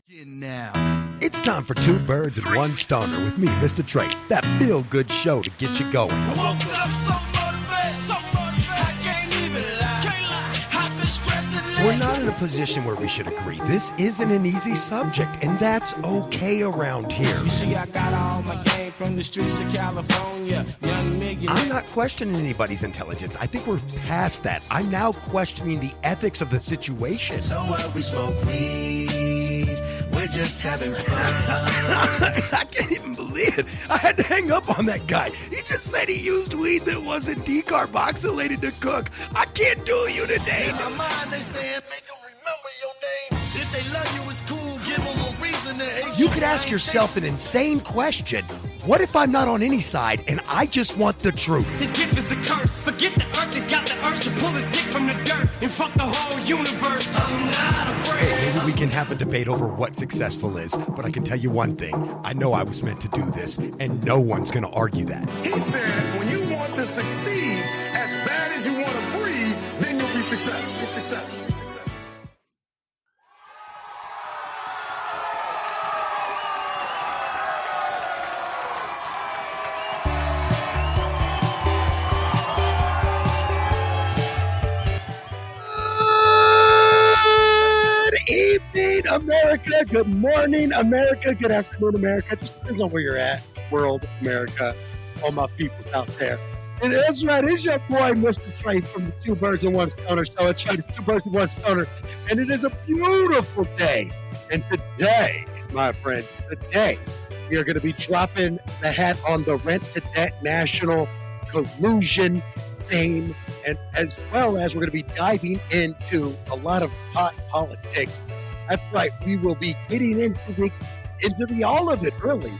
Now, it's time for Two Birds and One Stoner with me, MistaTre, that feel-good show to get you going. I woke up so motivated, I can't even lie. I've been stressing. We're not in a position where we should agree. This isn't an easy subject, and that's okay around here. You see, I got all my game from the streets of California. Young nigga. I'm not questioning anybody's intelligence. I think we're past that. I'm now questioning the ethics of the situation. So what, we smoke weed, we're just having fun. I can't even believe it. I had to hang up on that guy. He just said he used weed that wasn't decarboxylated to cook. I can't do you today. In my mind, they saying, make them remember your name. If they love you, it's cool. Give them a reason to hate You could ask yourself an insane question. What if I'm not on any side and I just want the truth? His gift is a curse. Forget the earth, he's got the urge to pull his dick from the dirt and fuck the whole universe. I'm not afraid. Maybe we can have a debate over what successful is, but I can tell you one thing. I know I was meant to do this, and no one's going to argue that. He said, when you want to succeed as bad as you want to breathe, then you'll be successful. Successful. Evening, America. Good morning, America. Good afternoon, America. It just depends on where you're at. World, America, all my peoples out there. And that's right. It's your boy, MistaTre, from the Two Birds and One Stoner show. It's right. It's Two Birds and One Stoner. And it is a beautiful day. And today, my friends, today, we are going to be dropping the hat on the Rent to Debt National Collusion fame, and as well as we're going to be diving into a lot of hot politics. That's right, we will be getting into the all of it, really.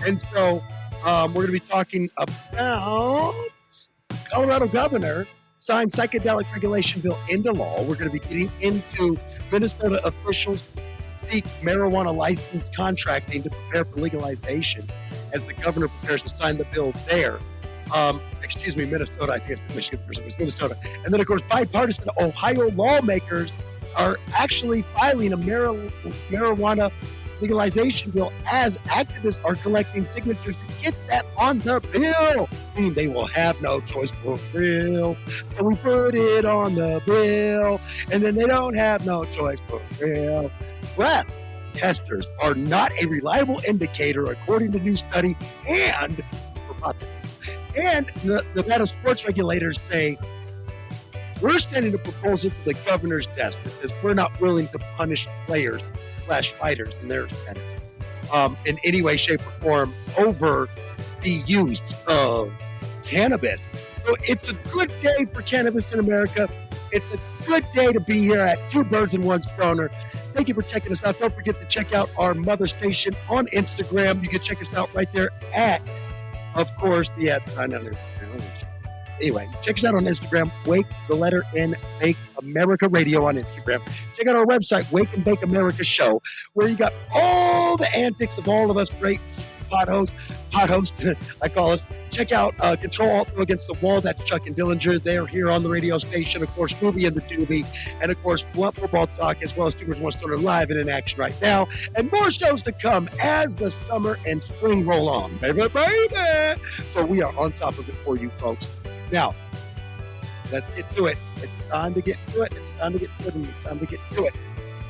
And so we're going to be talking about Colorado governor signed psychedelic regulation bill into law. We're going to be getting into Minnesota officials seek marijuana license contracting to prepare for legalization as the governor prepares to sign the bill there. Minnesota. I think it's Michigan first. It was Minnesota. And then, of course, bipartisan Ohio lawmakers are actually filing a marijuana legalization bill as activists are collecting signatures to get that on the bill. Meaning they will have no choice but bill. So we put it on the bill, and then they don't have no choice but bill. Breath testers are not a reliable indicator, according to a new study, and Nevada sports regulators say, we're sending a proposal to the governor's desk because we're not willing to punish players/fighters in their expense in any way, shape, or form over the use of cannabis. So it's a good day for cannabis in America. It's a good day to be here at Two Birds and One Stoner. Thank you for checking us out. Don't forget to check out our mother station on Instagram. You can check us out right there at, of course, anyway, check us out on Instagram, Wake the letter N, Bake America Radio on Instagram. Check out our website, Wake and Bake America Show, where you got all the antics of all of us great pot hosts, I call us. Check out Control Alt Throw Against the Wall. That's Chuck and Dillinger. They're here on the radio station. Of course, Movie and the Doobie. And of course, Blunt Football Talk, as well as Two Birds One Stoner live and in action right now. And more shows to come as the summer and spring roll on. Baby, baby. So we are on top of it for you folks. Now, let's get to it. It's time to get to it. It's time to get to it. And it's time to get to it.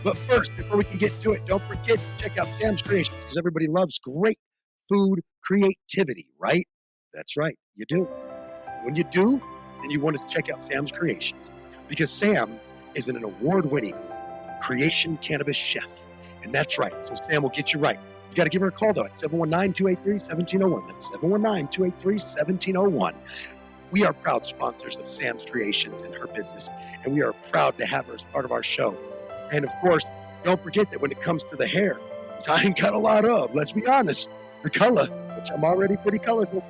But first, before we can get to it, don't forget to check out Sam's Creations, because everybody loves great food creativity, right? That's right, you do. When you do, then you want to check out Sam's Creations, because Sam is an award-winning creation cannabis chef. And that's right, so Sam will get you right. You got to give her a call, though, at 719-283-1701. That's 719-283-1701. We are proud sponsors of Sam's Creations and her business, and we are proud to have her as part of our show. And, of course, don't forget that when it comes to the hair, which I ain't got a lot of, let's be honest, the color, which I'm already pretty colorful.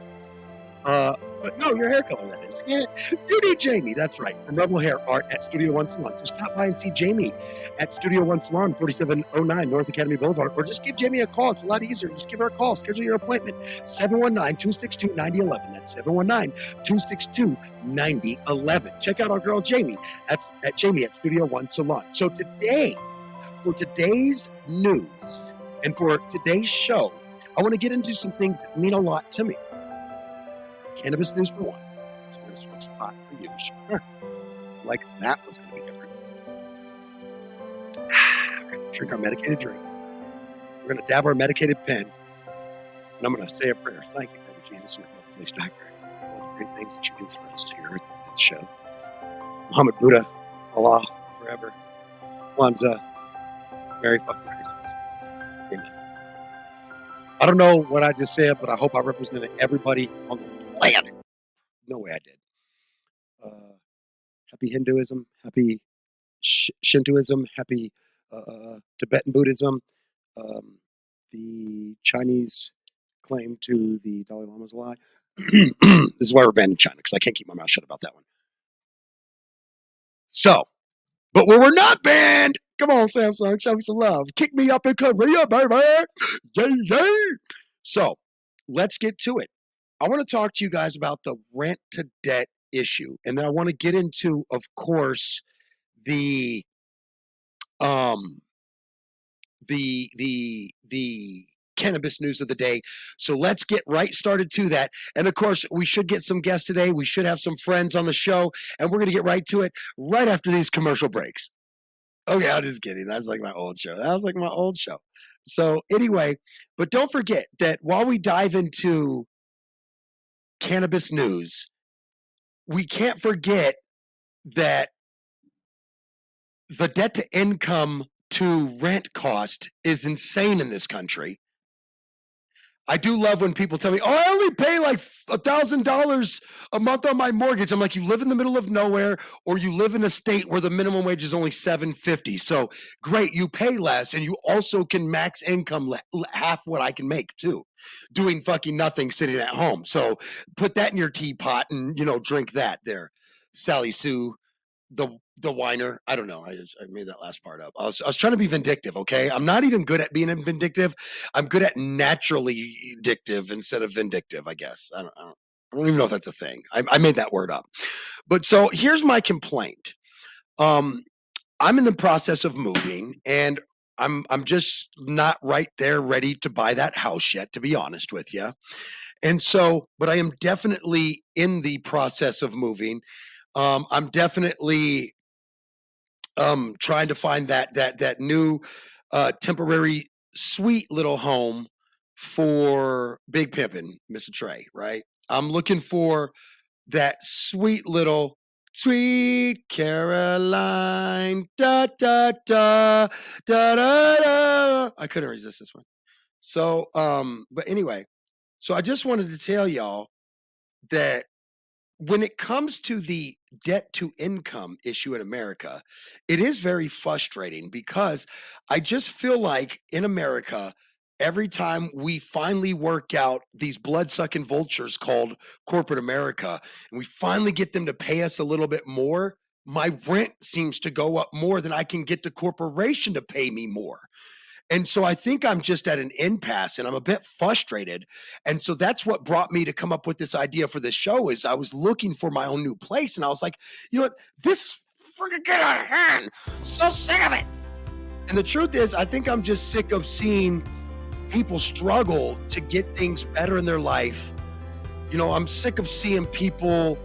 But no, your hair color, that is. Yeah, you need Jamie, that's right, from Rebel Hair Art at Studio One Salon. So stop by and see Jamie at Studio One Salon, 4709 North Academy Boulevard, or just give Jamie a call. It's a lot easier. Just give her a call. Schedule your appointment, 719-262-9011. That's 719-262-9011. Check out our girl Jamie at Jamie at Studio One Salon. So today, for today's news and for today's show, I want to get into some things that mean a lot to me. Cannabis news for one. So I'm going to switch pot for you. Sure. Like that was going to be different. We're going to drink our medicated drink. We're going to dab our medicated pen. And I'm going to say a prayer. Thank you, Lord Jesus, and your place, Doctor. All the great things that you do for us here at the show. Muhammad, Buddha, Allah, forever. Kwanzaa, Merry fucking Christmas. Amen. I don't know what I just said, but I hope I represented everybody on the planet. No way I did. Happy Hinduism, happy Shintoism, happy Tibetan Buddhism. The Chinese claim to the Dalai Lama's a lie. This is why we're banned in China, because I can't keep my mouth shut about that one. So, but where we're not banned, come on, Samsung, show me some love. Kick me up in Korea, baby. Yay, yay. So, let's get to it. I want to talk to you guys about the rent to debt issue. And then I want to get into, of course, the cannabis news of the day. So let's get right started to that. And of course, we should get some guests today. We should have some friends on the show, and we're going to get right to it right after these commercial breaks. Okay, I'm just kidding. That's like my old show. So anyway, but don't forget that while we dive into cannabis news, we can't forget that the debt to income to rent cost is insane in this country. I do love when people tell me, oh, I only pay like $1,000 a month on my mortgage. I'm like, you live in the middle of nowhere, or you live in a state where the minimum wage is only $7.50. So great, you pay less, and you also can max income half what I can make too, doing fucking nothing, sitting at home. So put that in your teapot and, drink that there. Sally Sue, the whiner. I don't know. I made that last part up. I was trying to be vindictive. Okay. I'm not even good at being vindictive. I'm good at naturally addictive instead of vindictive, I guess. I don't even know if that's a thing. I made that word up. But so here's my complaint. I'm in the process of moving, and I'm just not right there ready to buy that house yet, to be honest with you. And so, but I am definitely in the process of moving. I'm definitely trying to find that new temporary sweet little home for Big Pimpin', MistaTre, right? I'm looking for that sweet Caroline, da da da da da da. I couldn't resist this one. So, but anyway, so I just wanted to tell y'all that when it comes to the debt to income issue in America, it is very frustrating, because I just feel like in America, every time we finally work out these blood-sucking vultures called corporate America, and we finally get them to pay us a little bit more, my rent seems to go up more than I can get the corporation to pay me more. And so I think I'm just at an impasse, and I'm a bit frustrated. And so that's what brought me to come up with this idea for this show. Is I was looking for my own new place, and I was like, you know what? This is freaking get out of hand. I'm so sick of it. And the truth is, I think I'm just sick of seeing people struggle to get things better in their life. I'm sick of seeing people,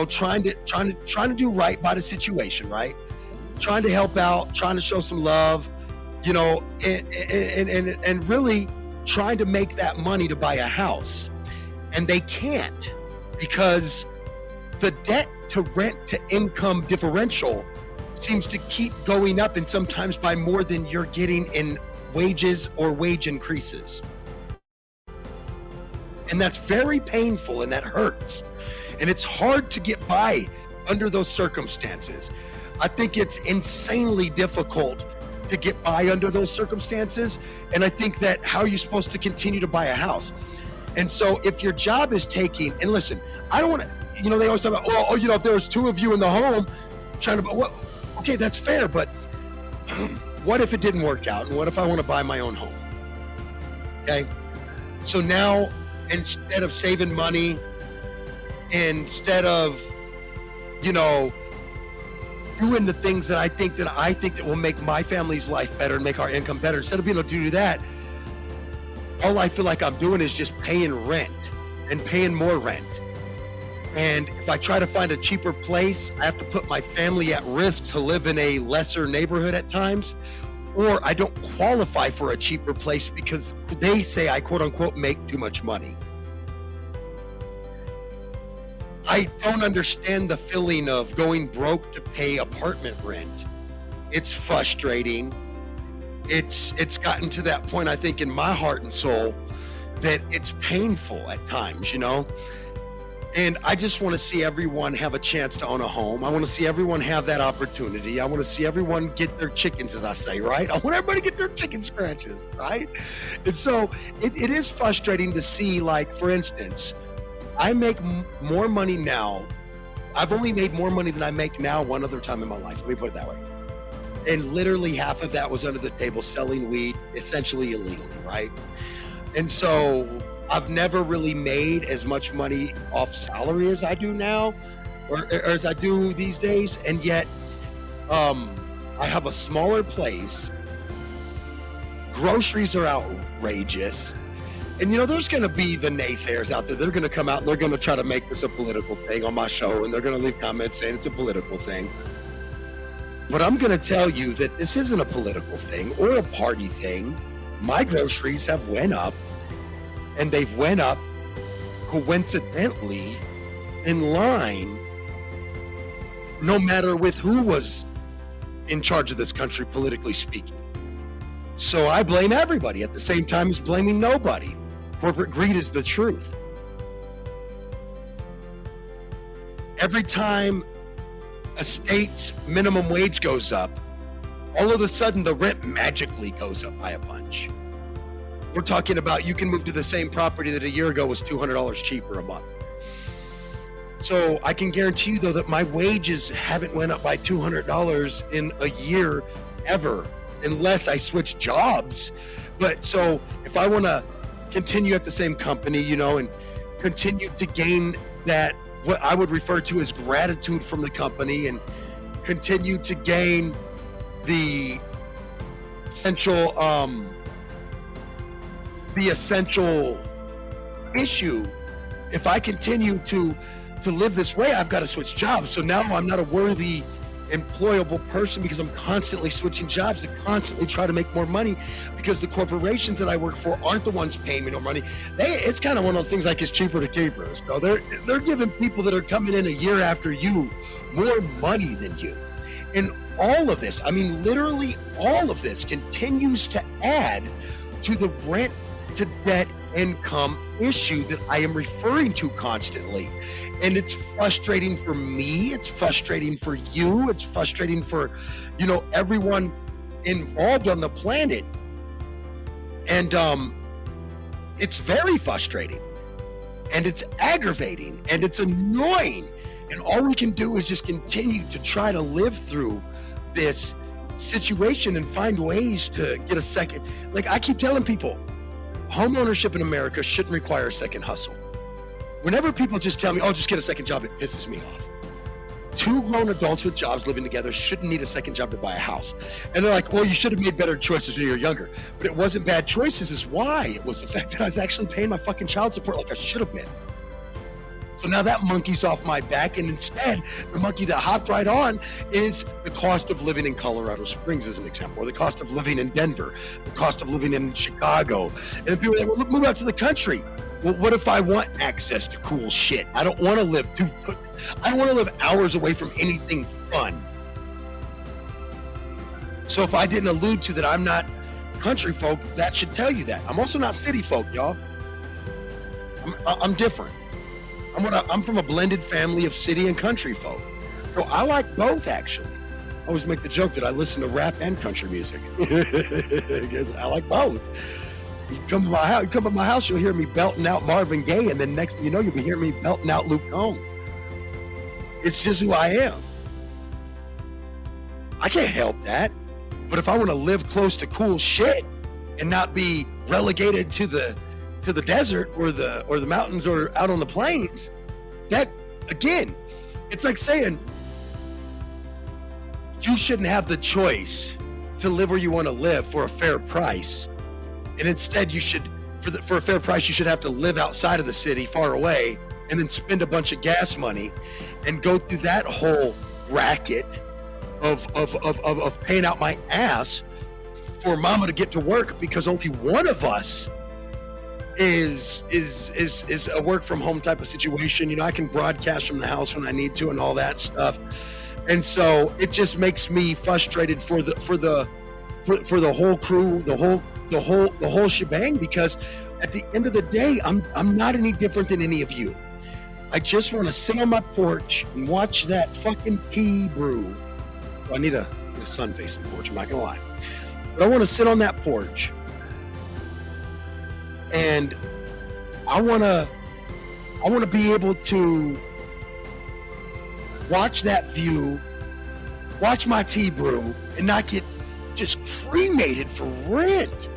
trying to do right by the situation, right? Trying to help out, trying to show some love. And really trying to make that money to buy a house. And they can't, because the debt to rent to income differential seems to keep going up, and sometimes by more than you're getting in wages or wage increases. And that's very painful, and that hurts. And it's hard to get by under those circumstances. I think it's insanely difficult to get by under those circumstances. And I think that how are you supposed to continue to buy a house? And so if your job is taking, and listen, I don't want to, they always talk about, if there was two of you in the home trying to, okay, that's fair. But what if it didn't work out? And what if I want to buy my own home? Okay. So now, instead of saving money, instead of, doing the things that I think that will make my family's life better and make our income better. Instead of being able to do that, all I feel like I'm doing is just paying rent and paying more rent. And if I try to find a cheaper place, I have to put my family at risk to live in a lesser neighborhood at times, or I don't qualify for a cheaper place because they say I quote unquote make too much money. I don't understand the feeling of going broke to pay apartment rent. It's frustrating. It's gotten to that point, I think, in my heart and soul that it's painful at times, you know? And I just want to see everyone have a chance to own a home. I want to see everyone have that opportunity. I want to see everyone get their chickens, as I say, right? I want everybody to get their chicken scratches, right? And so it is frustrating to see, like, for instance, I make more money now. I've only made more money than I make now one other time in my life. Let me put it that way. And literally half of that was under the table selling weed, essentially illegally, right? And so I've never really made as much money off salary as I do now, or as I do these days. And yet I have a smaller place. Groceries are outrageous. And, you know, there's going to be the naysayers out there. They're going to come out and they're going to try to make this a political thing on my show. And they're going to leave comments saying it's a political thing. But I'm going to tell you that this isn't a political thing or a party thing. My groceries have went up, and they've went up coincidentally in line, no matter with who was in charge of this country, politically speaking. So I blame everybody at the same time as blaming nobody. Corporate greed is the truth. Every time a state's minimum wage goes up, all of a sudden the rent magically goes up by a bunch. We're talking about you can move to the same property that a year ago was $200 cheaper a month. So I can guarantee you, though, that my wages haven't went up by $200 in a year ever, unless I switch jobs. But so if I want to continue at the same company, you know, and continue to gain that, what I would refer to as gratitude from the company, and continue to gain the essential issue, if I continue to live this way, I've got to switch jobs. So now I'm not a worthy employable person because I'm constantly switching jobs to constantly try to make more money, because the corporations that I work for aren't the ones paying me no money. It's kind of one of those things like it's cheaper to keep her. So they're giving people that are coming in a year after you more money than you. And all of this, I mean, literally all of this continues to add to the rent to debt income issue that I am referring to constantly. And it's frustrating for me, it's frustrating for you, it's frustrating for, you know, everyone involved on the planet. And it's very frustrating, and it's aggravating, and it's annoying. And all we can do is just continue to try to live through this situation and find ways to get a second. Like I keep telling people, home ownership in America shouldn't require a second hustle. Whenever people just tell me, oh, just get a second job, it pisses me off. Two grown adults with jobs living together shouldn't need a second job to buy a house. And they're like, well, you should have made better choices when you were younger. But it wasn't bad choices is why. It was the fact that I was actually paying my fucking child support like I should have been. So now that monkey's off my back, and instead, the monkey that hopped right on is the cost of living in Colorado Springs, as an example, or the cost of living in Denver, the cost of living in Chicago. And people say, well, look, move out to the country. Well, what if I want access to cool shit? I don't want to live hours away from anything fun. So if I didn't allude to that I'm not country folk, that should tell you that. I'm also not city folk, y'all. I'm different. I'm from a blended family of city and country folk. So I like both, actually. I always make the joke that I listen to rap and country music. Because I like both. You come to my house, you'll hear me belting out Marvin Gaye, and then next thing you know, you'll be hearing me belting out Luke Combs. It's just who I am. I can't help that. But if I want to live close to cool shit and not be relegated to the desert or the mountains or out on the plains, that, again, it's like saying, you shouldn't have the choice to live where you want to live for a fair price. And instead you should, for a fair price, you should have to live outside of the city far away and then spend a bunch of gas money and go through that whole racket of paying out my ass for mama to get to work because only one of us is a work from home type of situation. You know, I can broadcast from the house when I need to and all that stuff. And so it just makes me frustrated for the whole crew, the whole shebang, because at the end of the day, I'm not any different than any of you. I just want to sit on my porch and watch that fucking tea brew. I need a sun-facing porch, I'm not gonna lie. But I want to sit on that porch and I want to be able to watch that view, watch my tea brew, and not get just cremated for rent,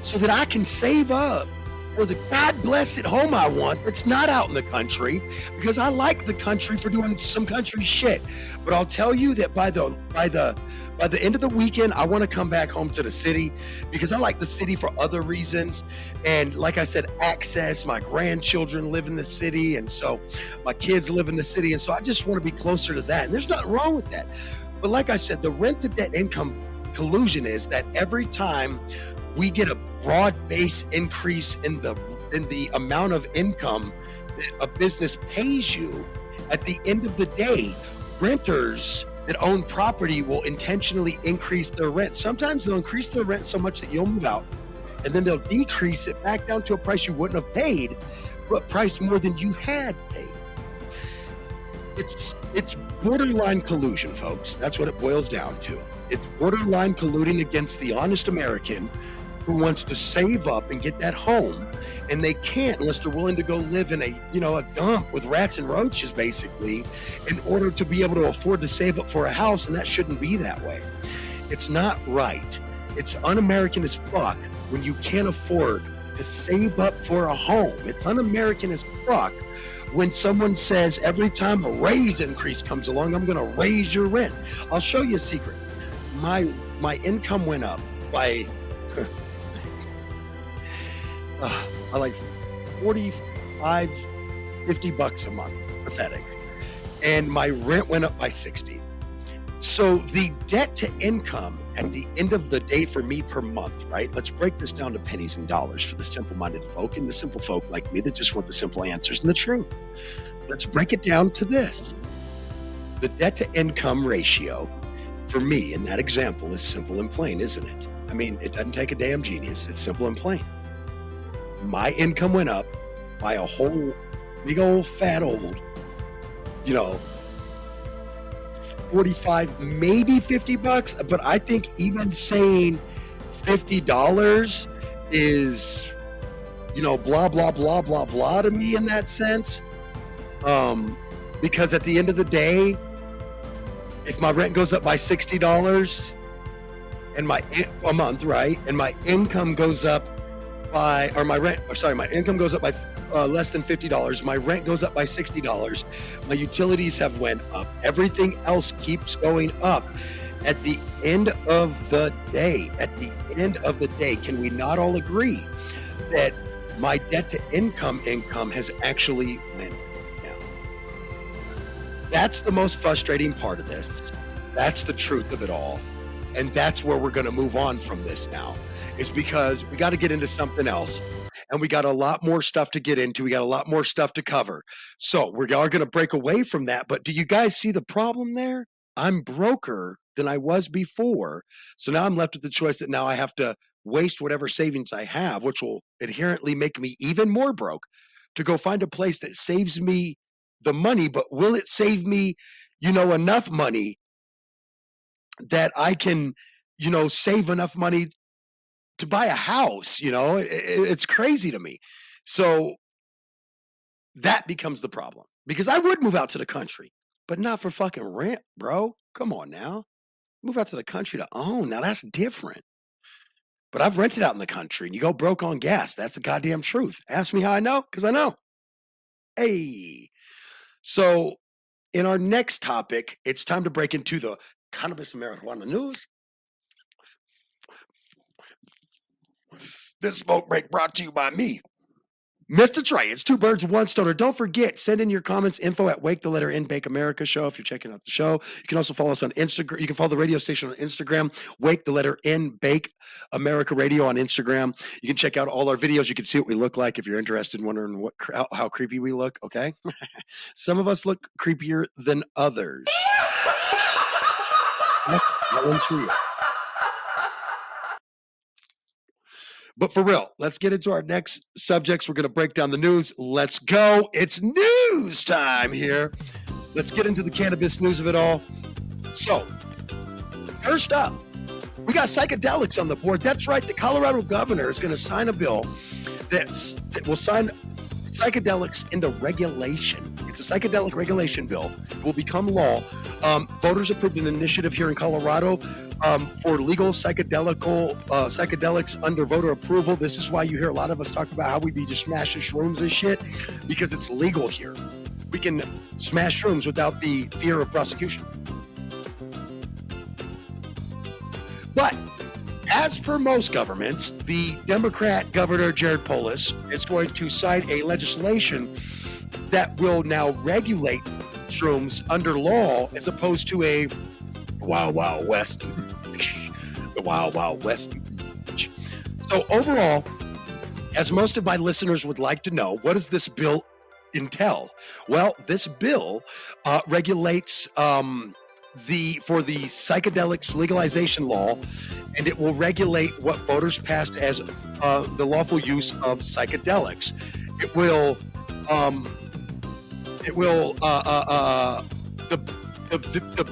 so that I can save up for the God blessed home I want that's not out in the country, because I like the country for doing some country shit. But I'll tell you that by the end of the weekend, I want to come back home to the city, because I like the city for other reasons. And like I said, access, my grandchildren live in the city, and so my kids live in the city, and so I just want to be closer to that. And there's nothing wrong with that. But like I said, the rent to debt income collusion is that every time we get a broad-based increase in the amount of income that a business pays you, at the end of the day, renters that own property will intentionally increase their rent. Sometimes they'll increase their rent so much that you'll move out, and then they'll decrease it back down to a price you wouldn't have paid, but price more than you had paid. It's borderline collusion, folks. That's what it boils down to. It's borderline colluding against the honest American who wants to save up and get that home, and they can't unless they're willing to go live in a dump with rats and roaches, basically, in order to be able to afford to save up for a house. And that shouldn't be that way. It's not right. It's un-American as fuck when you can't afford to save up for a home. It's un-American as fuck when someone says every time a raise increase comes along, I'm going to raise your rent. I'll show you a secret. My income went up by I like 45, 50 bucks a month. Pathetic. And my rent went up by 60. So the debt to income at the end of the day for me per month, right? Let's break this down to pennies and dollars for the simple-minded folk and the simple folk like me that just want the simple answers and the truth. Let's break it down to this. The debt to income ratio for me in that example is simple and plain, isn't it? I mean, it doesn't take a damn genius. It's simple and plain. My income went up by a whole big old fat old, 45, maybe 50 bucks. But I think even saying $50 is, blah, blah, blah, blah, blah to me in that sense. Because at the end of the day, if my rent goes up by $60 and a month, right? And my income goes up by, or my income goes up by less than $50. My rent goes up by $60. My utilities have went up. Everything else keeps going up. At the end of the day, can we not all agree that my debt to income has actually went down? That's the most frustrating part of this. That's the truth of it all. And that's where we're going to move on from this now, is because we got to get into something else. And we got a lot more stuff to get into. We got a lot more stuff to cover. So we are going to break away from that. But do you guys see the problem there? I'm broker than I was before. So now I'm left with the choice that now I have to waste whatever savings I have, which will inherently make me even more broke, to go find a place that saves me the money. But will it save me, enough money that I can, save enough money to buy a house? It's crazy to me. So that becomes the problem, because I would move out to the country, but not for fucking rent, bro. Come on now. Move out to the country to own. Now that's different. But I've rented out in the country, and you go broke on gas. That's the goddamn truth. Ask me how I know, because I know. Hey. So in our next topic, it's time to break into the cannabis and marijuana news. This smoke break brought to you by me, MistaTre. It's two birds, one stone. Don't forget, send in your comments, info at Wake the Letter In Bake America Show if you're checking out the show. You can also follow us on Instagram. You can follow the radio station on Instagram, Wake the Letter In Bake America Radio on Instagram. You can check out all our videos. You can see what we look like if you're interested in wondering how creepy we look, okay? Some of us look creepier than others. That one's for you. But for real, let's get into our next subjects. We're going to break down the news. Let's go. It's news time here. Let's get into the cannabis news of it all. So, first up, we got psychedelics on the board. That's right. The Colorado governor is going to sign a bill that will sign psychedelics into regulation. It's a psychedelic regulation bill. It will become law. Voters approved an initiative here in Colorado for legal psychedelics under voter approval. This is why you hear a lot of us talk about how we be just smashing shrooms and shit, because it's legal here. We can smash shrooms without the fear of prosecution. But as per most governments, the Democrat Governor Jared Polis is going to sign a legislation that will now regulate shrooms under law as opposed to a Wild Wild West. The Wild Wild West. So overall, as most of my listeners would like to know, what does this bill entail? Well, this bill regulates for the psychedelics legalization law, and it will regulate what voters passed as the lawful use of psychedelics. The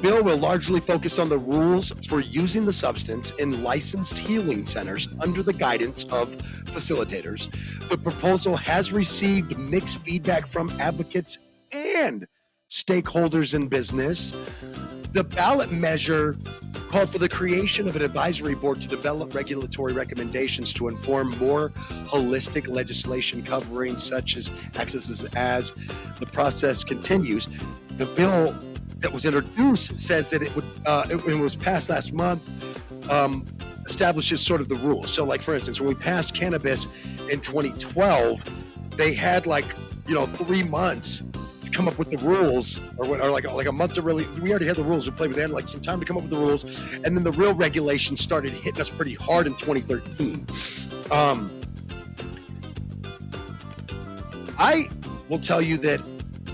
bill will largely focus on the rules for using the substance in licensed healing centers under the guidance of facilitators. The proposal has received mixed feedback from advocates and stakeholders in business. The ballot measure called for the creation of an advisory board to develop regulatory recommendations to inform more holistic legislation covering such as accesses as the process continues. The bill that was introduced says that it was passed last month, establishes sort of the rules. So like, for instance, when we passed cannabis in 2012, they had 3 months to come up with the rules, or like a month to really, we already had the rules to play, but they had some time to come up with the rules. And then the real regulation started hitting us pretty hard in 2013. I will tell you that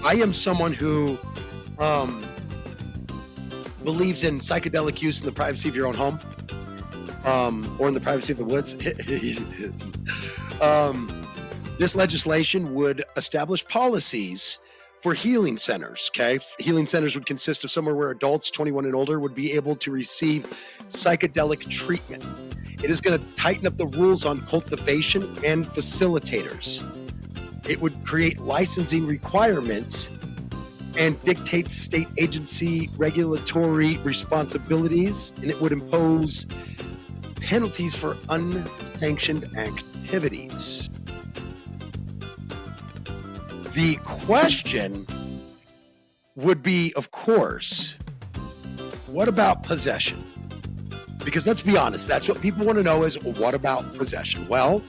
I am someone who believes in psychedelic use in the privacy of your own home, or in the privacy of the woods. This legislation would establish policies for healing centers, okay? Healing centers would consist of somewhere where adults 21 and older would be able to receive psychedelic treatment. It is going to tighten up the rules on cultivation and facilitators. It would create licensing requirements and dictate state agency regulatory responsibilities, and it would impose penalties for unsanctioned activities. The question would be, of course, what about possession? Because let's be honest, that's what people want to know is, what about possession? Well,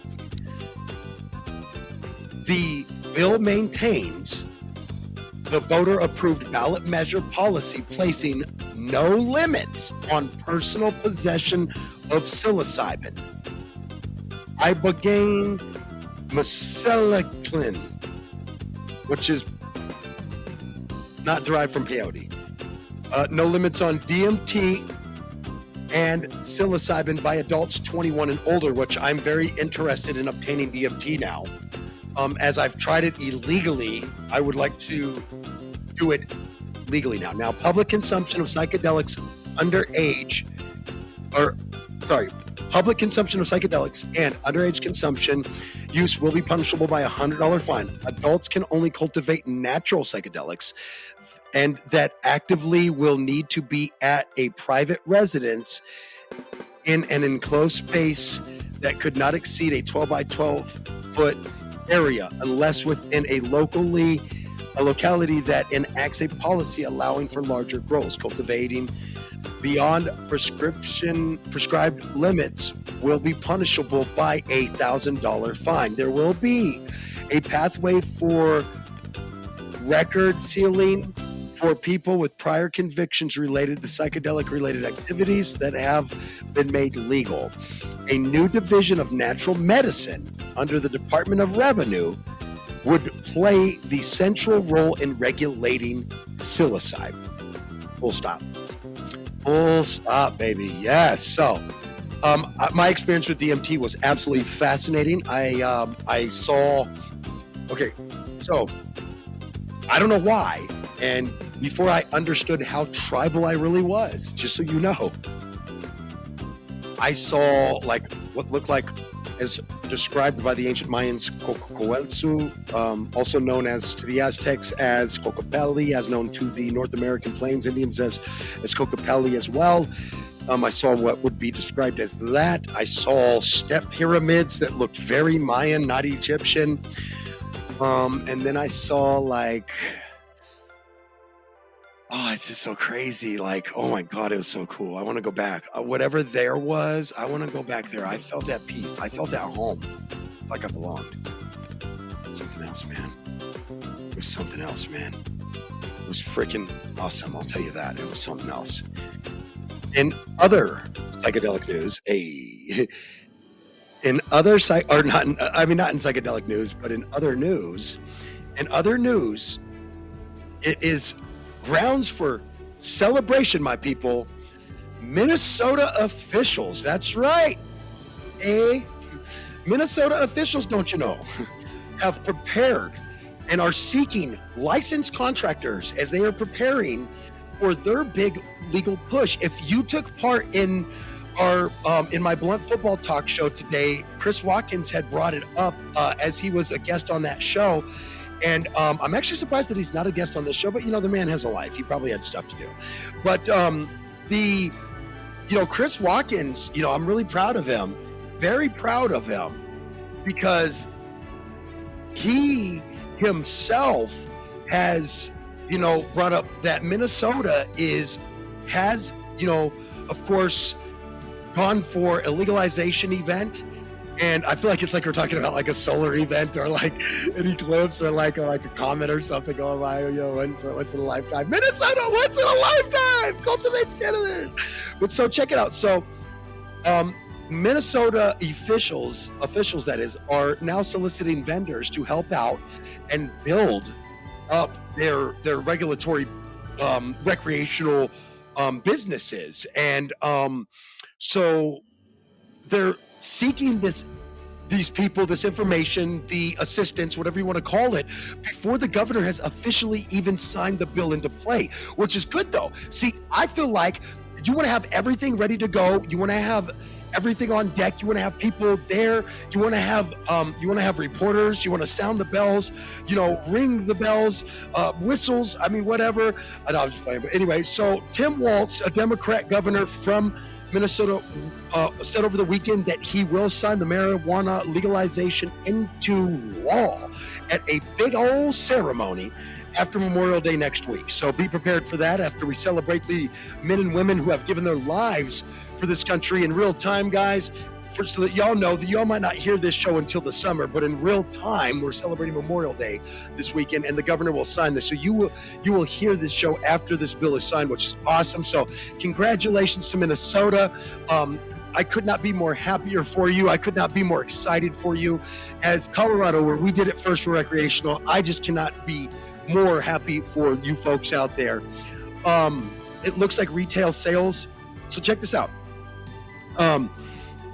the bill maintains the voter-approved ballot measure policy placing no limits on personal possession of psilocybin, ibogaine, mescaline, which is not derived from peyote. No limits on DMT and psilocybin by adults 21 and older, which I'm very interested in obtaining DMT now. As I've tried it illegally, I would like to do it legally now. Now, public consumption of psychedelics public consumption of psychedelics and underage consumption use will be punishable by a $100 fine. Adults can only cultivate natural psychedelics, and that actively will need to be at a private residence in an enclosed space that could not exceed a 12 by 12 foot area unless within a locality that enacts a policy allowing for larger grows. Cultivating beyond prescribed limits will be punishable by a $1,000 fine. There will be a pathway for record sealing for people with prior convictions related to psychedelic-related activities that have been made legal. A new division of natural medicine under the Department of Revenue would play the central role in regulating psilocybin. Full stop. Full stop, baby. Yes. So, my experience with DMT was absolutely fascinating. I saw. Okay, so I don't know why, and before I understood how tribal I really was, just so you know, I saw like what looked like, as described by the ancient Mayans, Cocoelsu, also known as to the Aztecs as Cocopelli, as known to the North American Plains Indians as Cocopelli as well. I saw what would be described as that. I saw step pyramids that looked very Mayan, not Egyptian. And then I saw like, oh, it's just so crazy. Like, oh my God, it was so cool. I want to go back. Whatever there was, I want to go back there. I felt at peace. I felt at home, like I belonged. Something else, man. It was something else, man. It was freaking awesome. I'll tell you that. It was something else. In other psychedelic news, not in psychedelic news, but in other news, it is grounds for celebration, my people. Minnesota officials, that's right. Minnesota officials, don't you know, have prepared and are seeking licensed contractors as they are preparing for their big legal push. If you took part in our in my Blunt Football Talk show today, Chris Watkins had brought it up as he was a guest on that show. And I'm actually surprised that he's not a guest on this show, but the man has a life. He probably had stuff to do. But Chris Watkins, I'm really proud of him, very proud of him, because he himself has, brought up that Minnesota has, of course, gone for a legalization event. And I feel like it's like we're talking about like a solar event or like an eclipse or like a comet or something going by, once in a lifetime. Minnesota, once in a lifetime, cultivates cannabis. But so check it out. So Minnesota officials that is, are now soliciting vendors to help out and build up their regulatory recreational businesses. And so they're seeking these people, this information, the assistance, whatever you want to call it, before the governor has officially even signed the bill into play, which is good though. See, I feel like you want to have everything ready to go. You want to have everything on deck. You want to have people there. You want to have reporters. You want to sound the bells, ring the bells, whistles. I mean, whatever. I know I was playing, but anyway. So Tim Walz, a Democrat governor from Minnesota, said over the weekend that he will sign the marijuana legalization into law at a big old ceremony after Memorial Day next week. So be prepared for that after we celebrate the men and women who have given their lives for this country in real time, guys. So that y'all know that y'all might not hear this show until the summer, but in real time, we're celebrating Memorial Day this weekend, and the governor will sign this. So you will hear this show after this bill is signed, which is awesome. So congratulations to Minnesota. I could not be more happier for you. I could not be more excited for you. As Colorado, where we did it first for recreational, I just cannot be more happy for you folks out there. It looks like retail sales. So check this out.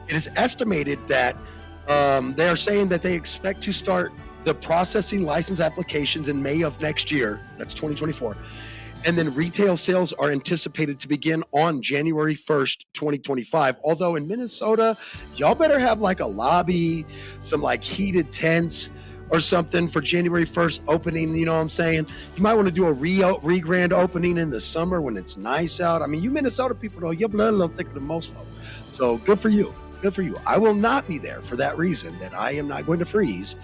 It is estimated that they are saying that they expect to start the processing license applications in May of next year. That's 2024. And then retail sales are anticipated to begin on January 1st, 2025. Although in Minnesota, y'all better have like a lobby, some like heated tents or something for January 1st opening. You know what I'm saying? You might want to do a re-grand opening in the summer when it's nice out. I mean, you Minnesota people know your blood a little thicker than most folks. So good for you. Good for you. I will not be there for that reason, that I am not going to freeze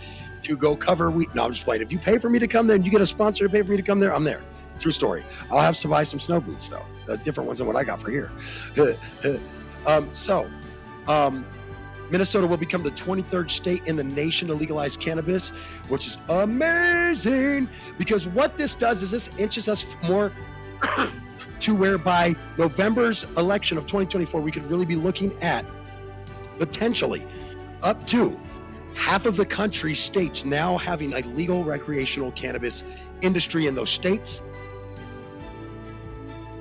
to go cover wheat. No, I'm just playing. If you pay for me to come there and you get a sponsor to pay for me to come there, I'm there. True story. I'll have to buy some snow boots though, different ones than what I got for here. Minnesota will become the 23rd state in the nation to legalize cannabis, which is amazing because what this does is this inches us more to where by November's election of 2024, we could really be looking at potentially up to half of the country's states now having a legal recreational cannabis industry in those states.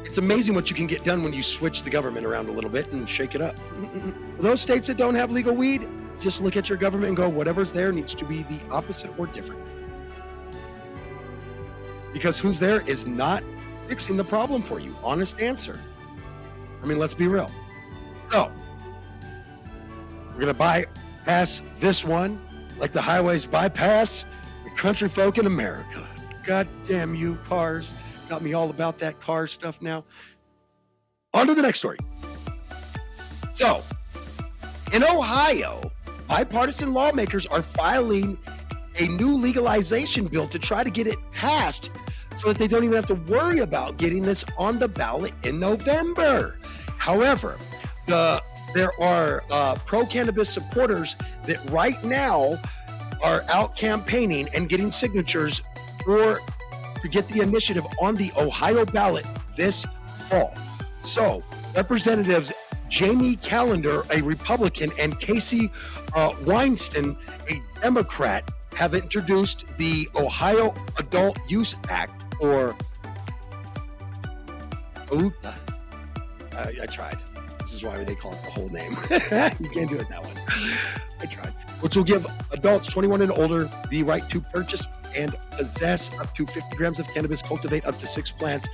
It's amazing what you can get done when you switch the government around a little bit and shake it up. Those states that don't have legal weed, just look at your government and go, whatever's there needs to be the opposite or different. Because who's there is not fixing the problem for you. Honest answer. I mean, let's be real. So, we're going to bypass this one like the highways bypass the country folk in America. God damn you, cars. Got me all about that car stuff now. On to the next story. So, in Ohio, bipartisan lawmakers are filing a new legalization bill to try to get it passed so that they don't even have to worry about getting this on the ballot in November. However, there are pro-cannabis supporters that right now are out campaigning and getting signatures to get the initiative on the Ohio ballot this fall. So, Representatives Jamie Callender, a Republican, and Casey Weinstein, a Democrat, have introduced the Ohio Adult Use Act, or OOTA. I tried. This is why they call it the whole name. You can't do it that one. I tried. Which will give adults 21 and older the right to purchase and possess up to 50 grams of cannabis, cultivate up to 6 plants,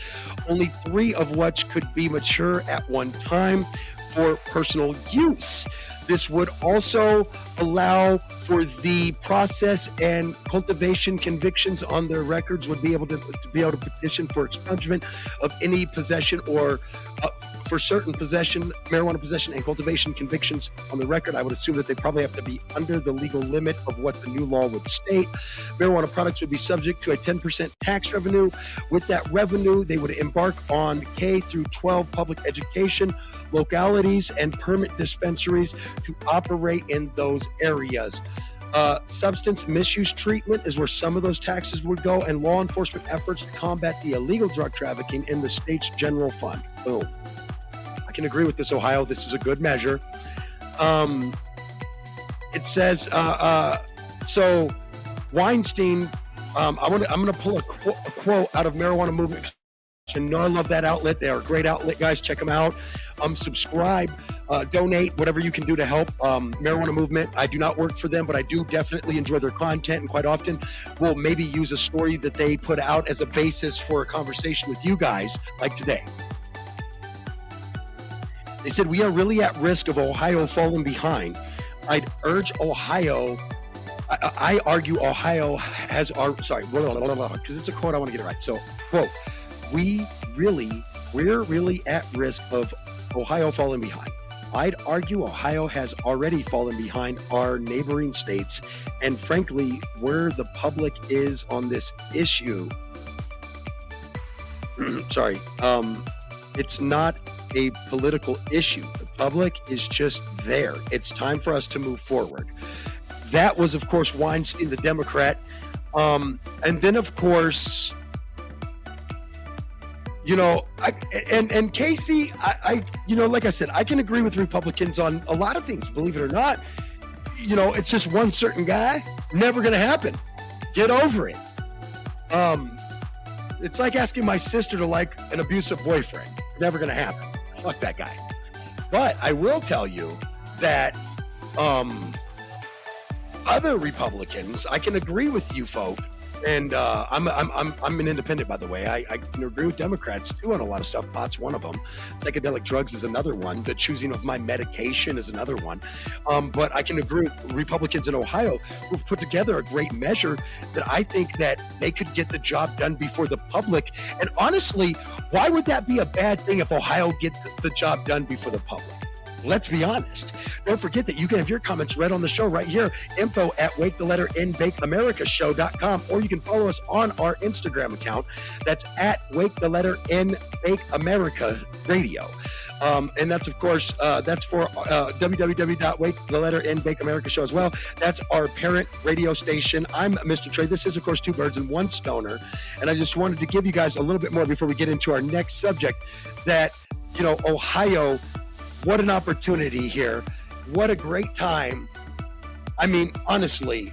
only 3 of which could be mature at one time for personal use. This would also allow for the process and cultivation convictions on their records would be able to petition for expungement of any possession or for certain possession, marijuana possession and cultivation convictions on the record. I would assume that they probably have to be under the legal limit of what the new law would state. Marijuana products would be subject to a 10% tax revenue. With that revenue, they would embark on K through 12 public education, localities, and permit dispensaries to operate in those areas. Substance misuse treatment is where some of those taxes would go, and law enforcement efforts to combat the illegal drug trafficking in the state's general fund. Boom. I can agree with this, Ohio. This is a good measure. It says, so Weinstein, I'm going to pull a quote out of Marijuana Movement. You know, I love that outlet. They are a great outlet, guys. Check them out. Subscribe, donate, whatever you can do to help Marijuana Movement. I do not work for them, but I do definitely enjoy their content, and quite often we'll maybe use a story that they put out as a basis for a conversation with you guys, like today. They said, we are really at risk of Ohio falling behind. I'd urge Ohio, I argue Ohio has our, because it's a quote, I want to get it right. So, quote, we're really at risk of Ohio falling behind. I'd argue Ohio has already fallen behind our neighboring states, and frankly, where the public is on this issue, it's not a political issue. The public is just there. It's time for us to move forward. That was, of course, Weinstein, the Democrat. And then, of course, you know, and Casey, you know, like I said, I can agree with Republicans on a lot of things, believe it or not. You know, it's just one certain guy, never going to happen. Get over it. It's like asking my sister to like an abusive boyfriend. Never going to happen. Fuck that guy. But I will tell you that other Republicans, I can agree with you folk, and I'm an independent, by the way. I can agree with Democrats too on a lot of stuff. Pot's one of them. Psychedelic drugs is another one. The choosing of my medication is another one. But I can agree with Republicans in Ohio who've put together a great measure that I think that they could get the job done before the public. And honestly, why would that be a bad thing if Ohio gets the job done before the public? let's be honest. Don't forget that you can have your comments read on the show right here. Info at wakethenletternbakeamericashow.com, or you can follow us on our Instagram account. That's at wakethenletternbakeamerica radio. And that's, of course, that's for www.wakethenletternbakeamerica show as well. That's our parent radio station. I'm MistaTre. This is, of course, Two Birds and One Stoner. And I just wanted to give you guys a little bit more before we get into our next subject that, you know, Ohio, what an opportunity here. What a great time. I mean, honestly,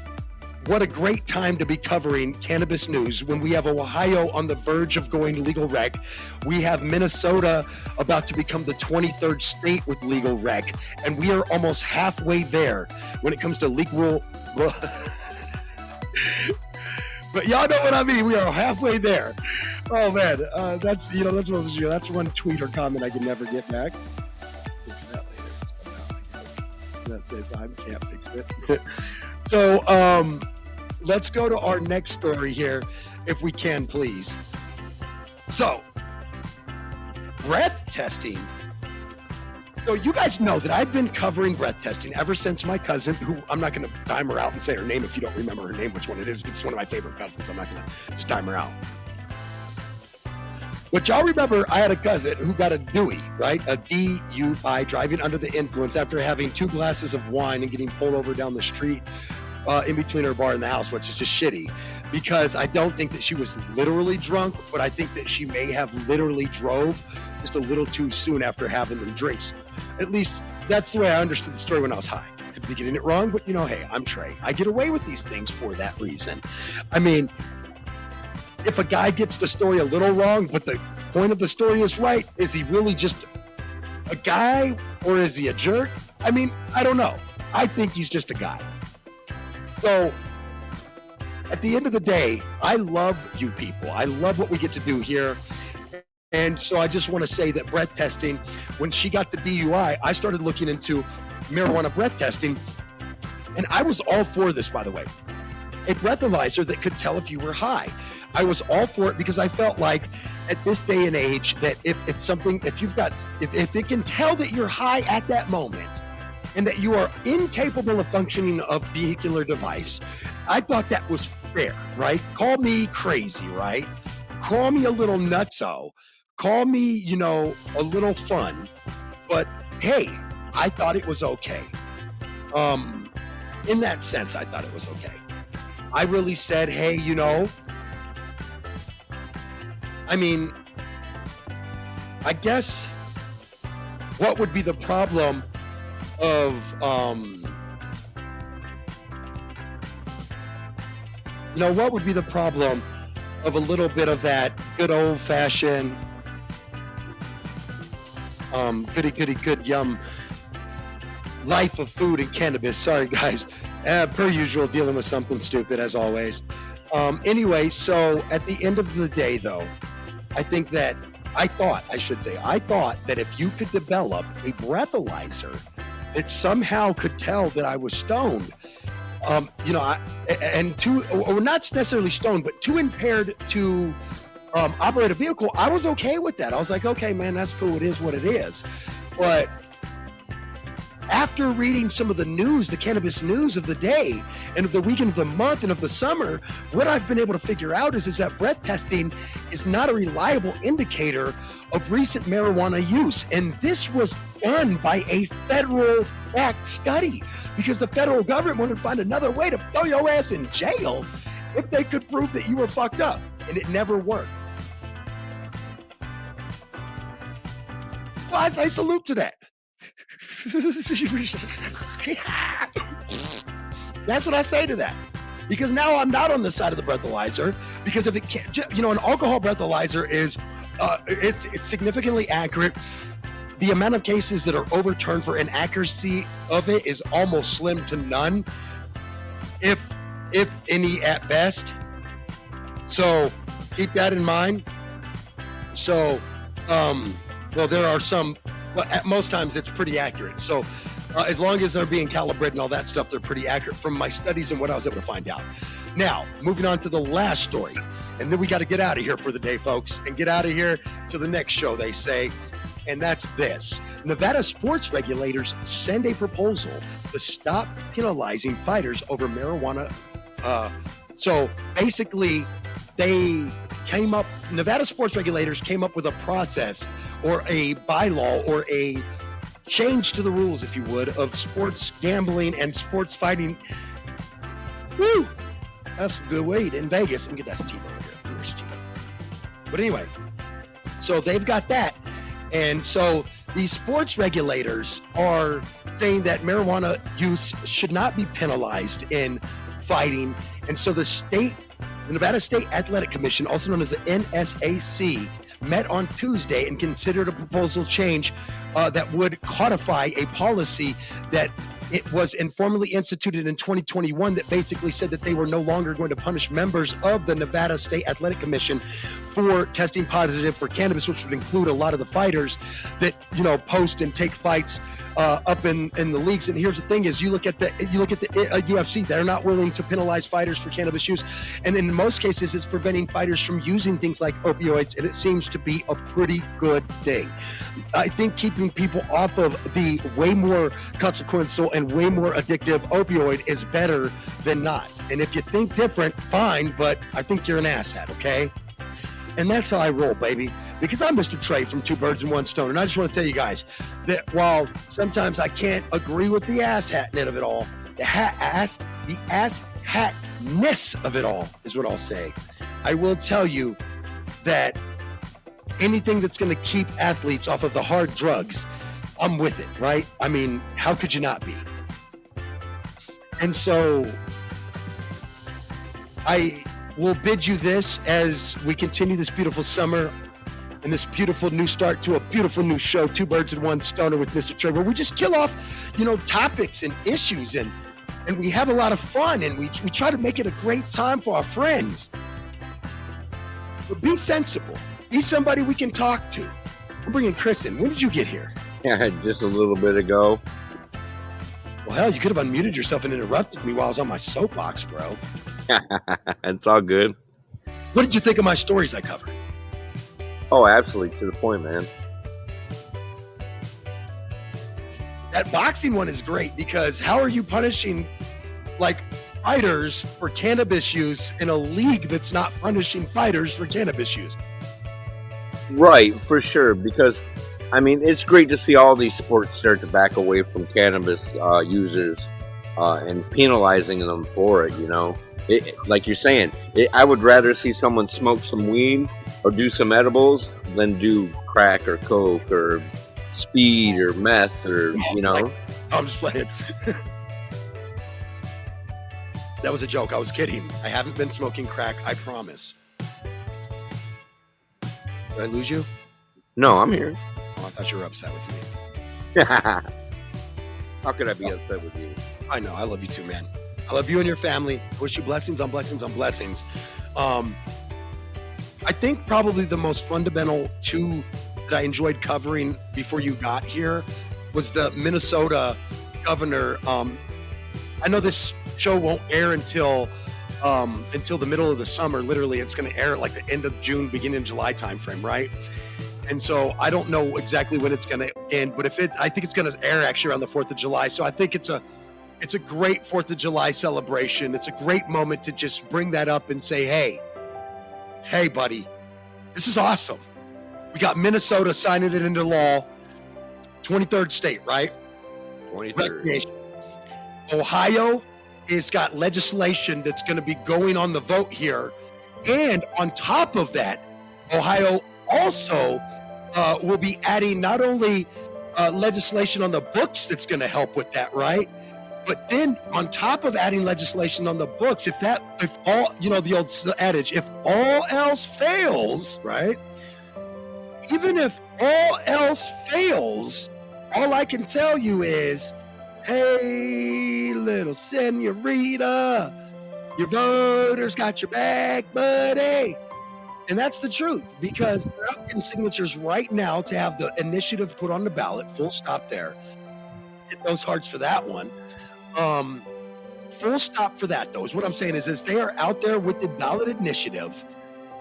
what a great time to be covering cannabis news when we have Ohio on the verge of going legal rec. We have Minnesota about to become the 23rd state with legal rec. And we are almost halfway there when it comes to legal. But y'all know what I mean. We are halfway there. Oh man, that's one tweet or comment I can never get back. Fix that later. That's it. I can't fix it. So let's go to our next story here, if we can, please. So, breath testing. So you guys know that I've been covering breath testing ever since my cousin, who I'm not going to time her out and say her name if you don't remember her name, which one it is. It's one of my favorite cousins, so I'm not going to just time her out. But y'all remember I had a cousin who got a DUI, right? A DUI, driving under the influence after having 2 glasses of wine and getting pulled over down the street in between her bar and the house, which is just shitty, because I don't think that she was literally drunk, but I think that she may have literally drove just a little too soon after having them drinks. At least that's the way I understood the story when I was high. Could be getting it wrong, but you know, hey, I'm Trey. I get away with these things for that reason. I mean, if a guy gets the story a little wrong, but the point of the story is right, is he really just a guy or is he a jerk? I mean, I don't know. I think he's just a guy. So at the end of the day, I love you people. I love what we get to do here. And so I just want to say that breath testing, when she got the DUI, I started looking into marijuana breath testing. And I was all for this, by the way. A breathalyzer that could tell if you were high. I was all for it because I felt like at this day and age that if it can tell that you're high at that moment and that you are incapable of functioning a vehicular device, I thought that was fair, right? Call me crazy, right? Call me a little nutso. Call me, you know, a little fun. But hey, I thought it was okay. In that sense, I thought it was okay. I really said, hey, you know, I mean, I guess what would be the problem of, what would be the problem of a little bit of that good old fashioned, good yum life of food and cannabis. Sorry guys, per usual, dealing with something stupid as always. Anyway, so at the end of the day though, I thought that if you could develop a breathalyzer that somehow could tell that I was stoned, or not necessarily stoned, but too impaired to operate a vehicle, I was okay with that. I was like, okay, man, that's cool. It is what it is. But after reading some of the news, the cannabis news of the day and of the weekend of the month and of the summer, what I've been able to figure out is that breath testing is not a reliable indicator of recent marijuana use. And this was done by a federal-backed study because the federal government wanted to find another way to throw your ass in jail if they could prove that you were fucked up. And it never worked. Well, I salute to that. That's what I say to that, because now I'm not on the side of the breathalyzer, because if it can't, an alcohol breathalyzer is it's significantly accurate. The amount of cases that are overturned for inaccuracy of it is almost slim to none, if any at best. So keep that in mind. So there are some. But at most times it's pretty accurate. So as long as they're being calibrated and all that stuff, they're pretty accurate from my studies and what I was able to find out. Now, moving on to the last story. And then we got to get out of here for the day, folks, and get out of here to the next show, they say. and that's this. Nevada sports regulators send a proposal to stop penalizing fighters over marijuana. So basically, Nevada sports regulators came up with a process or a bylaw or a change to the rules, if you would, of sports gambling and sports fighting. Woo! That's good weed in Vegas. Let me get that Steve over here. Where's Steve? But anyway, so they've got that. And so these sports regulators are saying that marijuana use should not be penalized in fighting. And so the Nevada State Athletic Commission, also known as the NSAC, met on Tuesday and considered a proposal change that would codify a policy that it was informally instituted in 2021 that basically said that they were no longer going to punish members of the Nevada State Athletic Commission for testing positive for cannabis, which would include a lot of the fighters that, post and take fights up in the leagues. And here's the thing is you look at the UFC, they're not willing to penalize fighters for cannabis use. And in most cases, it's preventing fighters from using things like opioids. And it seems to be a pretty good thing. I think keeping people off of the way more consequential and way more addictive opioid is better than not. And if you think different, fine, but I think you're an asshat, okay? And that's how I roll, baby. Because I'm MistaTre from Two Birds and One Stone. And I just want to tell you guys that while sometimes I can't agree with the asshatness of it all, the asshatness of it all is what I'll say. I will tell you that anything that's going to keep athletes off of the hard drugs, I'm with it, right? I mean, how could you not be? And so I will bid you this as we continue this beautiful summer and this beautiful new start to a beautiful new show, Two Birds and One Stoner with MistaTre, where we just kill off, topics and issues and we have a lot of fun and we try to make it a great time for our friends. But be sensible. Be somebody we can talk to. I'm bringing Chris in. When did you get here? Yeah, just a little bit ago. Well, hell, you could have unmuted yourself and interrupted me while I was on my soapbox, bro. It's all good. What did you think of my stories I covered? Oh, absolutely. To the point, man. That boxing one is great because how are you punishing, fighters for cannabis use in a league that's not punishing fighters for cannabis use? Right, for sure. Because, it's great to see all these sports start to back away from cannabis users and penalizing them for it, like you're saying. I would rather see someone smoke some weed or do some edibles than do crack or coke or speed or meth or, I'm just playing. That was a joke. I was kidding. I haven't been smoking crack. I promise. Did I lose you? No, I'm here. Oh, I thought you were upset with me. How could I be upset with you? I know. I love you too, man. I love you and your family. I wish you blessings on blessings on blessings. I think probably the most fundamental two that I enjoyed covering before you got here was the Minnesota governor. I know this show won't air until the middle of the summer. Literally, it's going to air at the end of June, beginning of July timeframe, right? And so I don't know exactly when it's going to end, but I think it's going to air actually around the 4th of July. So I think it's a great 4th of July celebration. It's a great moment to just bring that up and say, hey, buddy, this is awesome. We got Minnesota signing it into law, 23rd state, right? 23rd. Ohio has got legislation that's going to be going on the vote here. And on top of that, Ohio also will be adding not only legislation on the books that's going to help with that, right? But then on top of adding legislation on the books, if all, the old adage, if all else fails, right? Even if all else fails, all I can tell you is, hey, little senorita, your voters got your back, buddy. And that's the truth, because they're out getting signatures right now to have the initiative put on the ballot. Full stop there. Hit those hearts for that one. Full stop for that, though, is what I'm saying is they are out there with the ballot initiative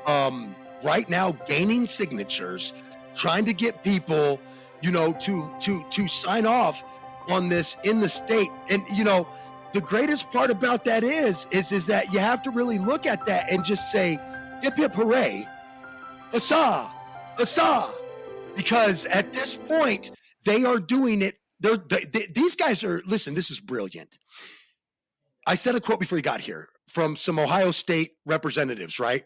right now gaining signatures trying to get people, to sign off on this in the state. And, the greatest part about that is that you have to really look at that and just say, hip, hip, hooray, huzzah, huzzah. Because at this point, they are doing it. These guys are, listen, this is brilliant. I said a quote before you got here from some Ohio State representatives, right?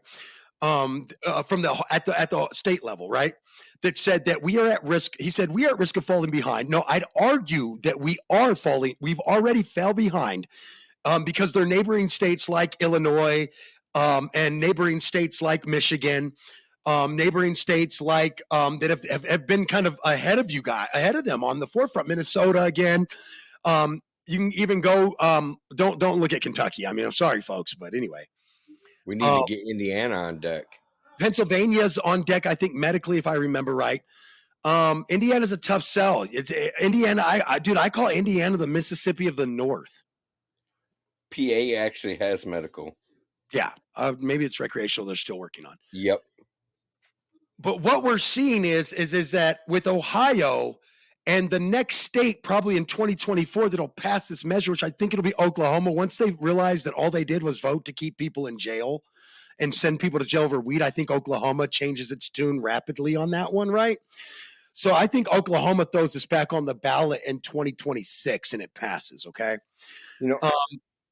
At the state level, right? That said that we are at risk. He said, we are at risk of falling behind. No, I'd argue that we are falling. We've already fell behind because they're neighboring states like Illinois and neighboring states like Michigan, neighboring states like that have been kind of ahead of them on the forefront. Minnesota again. You can even go. Don't look at Kentucky. I mean, I'm sorry, folks, but anyway, we need to get Indiana on deck. Pennsylvania's on deck, I think, medically, if I remember right. Indiana's a tough sell. It's Indiana. I call Indiana the Mississippi of the North. PA actually has medical. Yeah, maybe it's recreational. They're still working on. Yep. But what we're seeing is that with Ohio and the next state probably in 2024 that'll pass this measure, which I think it'll be Oklahoma, once they realize that all they did was vote to keep people in jail and send people to jail over weed, I think Oklahoma changes its tune rapidly on that one, right? So I think Oklahoma throws this back on the ballot in 2026 and it passes, okay?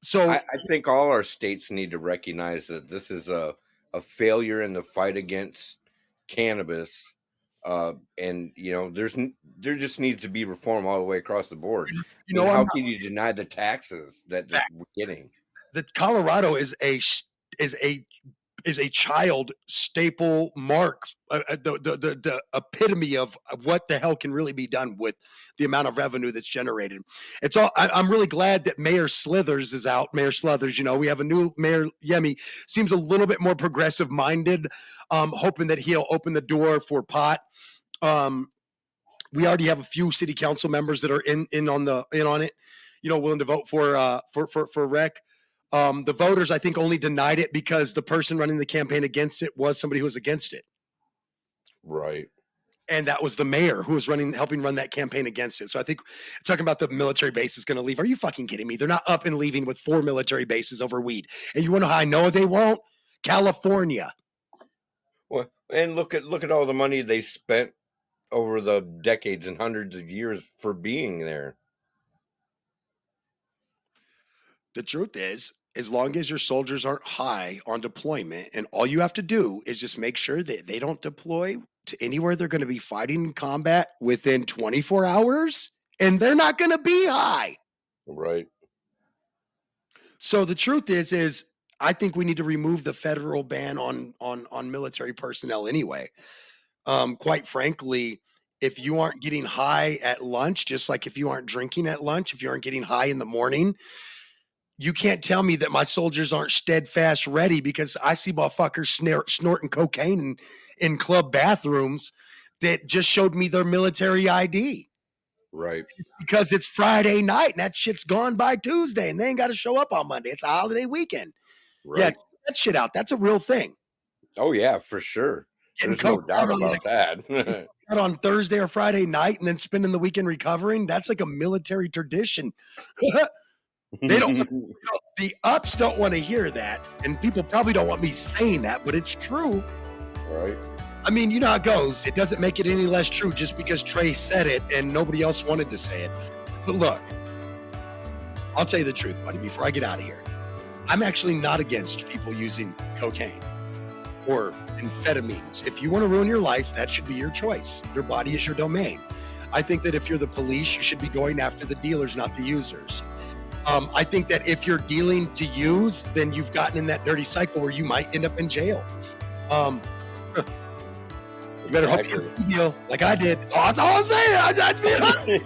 So I think all our states need to recognize that this is a failure in the fight against cannabis. And there just needs to be reform all the way across the board. How can you deny the taxes that we're getting? That Colorado is a child staple mark, the epitome of what the hell can really be done with the amount of revenue that's generated. I'm really glad that Mayor Slithers is out. Mayor Slithers, we have a new mayor. Yemi seems a little bit more progressive minded, hoping that he'll open the door for pot. We already have a few city council members that are in on it, willing to vote for rec. The voters, I think, only denied it because the person running the campaign against it was somebody who was against it. Right. And that was the mayor who was helping run that campaign against it. So I think talking about the military base is going to leave. Are you fucking kidding me? They're not up and leaving with 4 military bases over weed. And you want to know how I know they won't? California. Well, and look at all the money they spent over the decades and hundreds of years for being there. The truth is, as long as your soldiers aren't high on deployment, and all you have to do is just make sure that they don't deploy to anywhere they're going to be fighting in combat within 24 hours, and they're not going to be high. Right. So the truth is I think we need to remove the federal ban on military personnel anyway. Quite frankly, if you aren't getting high at lunch, just like if you aren't drinking at lunch, if you aren't getting high in the morning, you can't tell me that my soldiers aren't steadfast ready, because I see motherfuckers snorting cocaine in club bathrooms that just showed me their military ID. Right. Because it's Friday night and that shit's gone by Tuesday and they ain't got to show up on Monday. It's a holiday weekend. Right. Yeah, that shit out. That's a real thing. Oh, yeah, for sure. There's no doubt about that. On Thursday or Friday night and then spending the weekend recovering, that's like a military tradition. They don't. The ups don't want to hear that, and people probably don't want me saying that, but it's true. Right. I mean, you know how it goes. It doesn't make it any less true just because Trey said it and nobody else wanted to say it. But look, I'll tell you the truth, buddy, before I get out of here. I'm actually not against people using cocaine or amphetamines. If you want to ruin your life, that should be your choice. Your body is your domain. I think that if you're the police, you should be going after the dealers, not the users. I think that if you're dealing to use, then you've gotten in that dirty cycle where you might end up in jail. You better hope you get a plea deal like I did. Oh, that's all I'm saying. I just being hunting.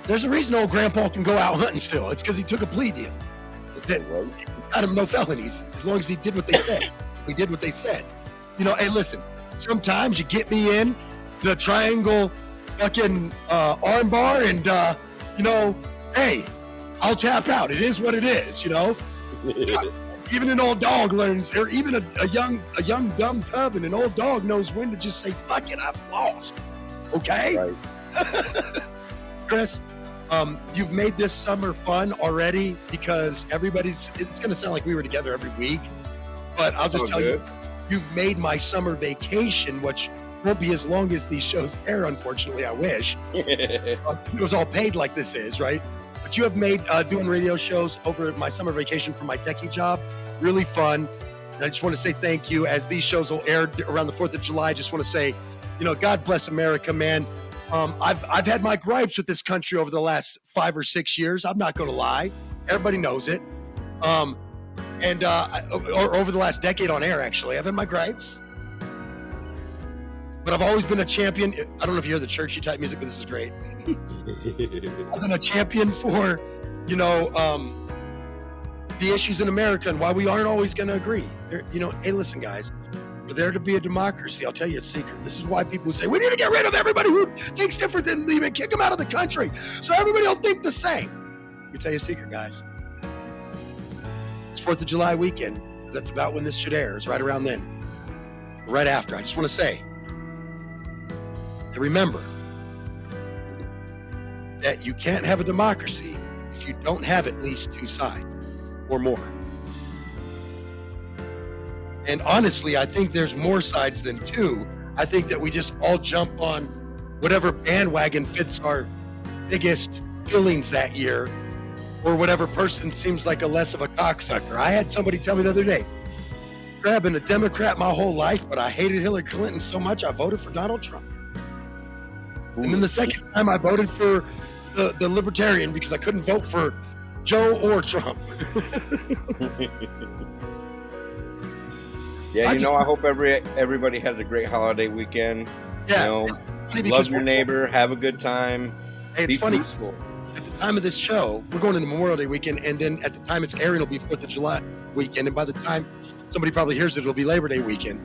There's a reason old grandpa can go out hunting still. It's because he took a plea deal. That got him no felonies as long as he did what they said. We did what they said. Hey, listen, sometimes you get me in the triangle fucking arm bar and, hey, I'll tap out. It is what it is, Even an old dog learns, or even a young dumb cub and an old dog knows when to just say, fuck it, I've lost. Okay? Right. Chris, you've made this summer fun already because it's going to sound like we were together every week, but I'll just tell you, you've made my summer vacation, which won't be as long as these shows air, unfortunately, I wish. It was all paid like this is, right? But you have made doing radio shows over my summer vacation for my techie job really fun. And I just want to say thank you. As these shows will air around the 4th of July, I just want to say, God bless America, man. I've had my gripes with this country over the last 5 or 6 years. I'm not going to lie. Everybody knows it. Or over the last decade on air, actually. I've had my gripes. But I've always been a champion. I don't know if you hear the churchy type music, but this is great. I've been a champion for, the issues in America and why we aren't always going to agree. Hey, listen, guys, for there to be a democracy, I'll tell you a secret. This is why people say, we need to get rid of everybody who thinks different than me and kick them out of the country so everybody will think the same. Let me tell you a secret, guys. It's 4th of July weekend, because that's about when this should air. It's right around then. Right after. I just want to say, remember that you can't have a democracy if you don't have at least two sides or more. And honestly, I think there's more sides than two. I think that we just all jump on whatever bandwagon fits our biggest feelings that year, or whatever person seems like a less of a cocksucker. I had somebody tell me the other day, I've been a Democrat my whole life, but I hated Hillary Clinton so much I voted for Donald Trump. And then the second time I voted for the Libertarian because I couldn't vote for Joe or Trump. Yeah, I hope everybody has a great holiday weekend. Yeah. Love your neighbor, have a good time. Hey, it's funny. Peaceful. At the time of this show, we're going into Memorial Day weekend, and then at the time it's airing, it'll be 4th of July weekend, and by the time somebody probably hears it, it'll be Labor Day weekend.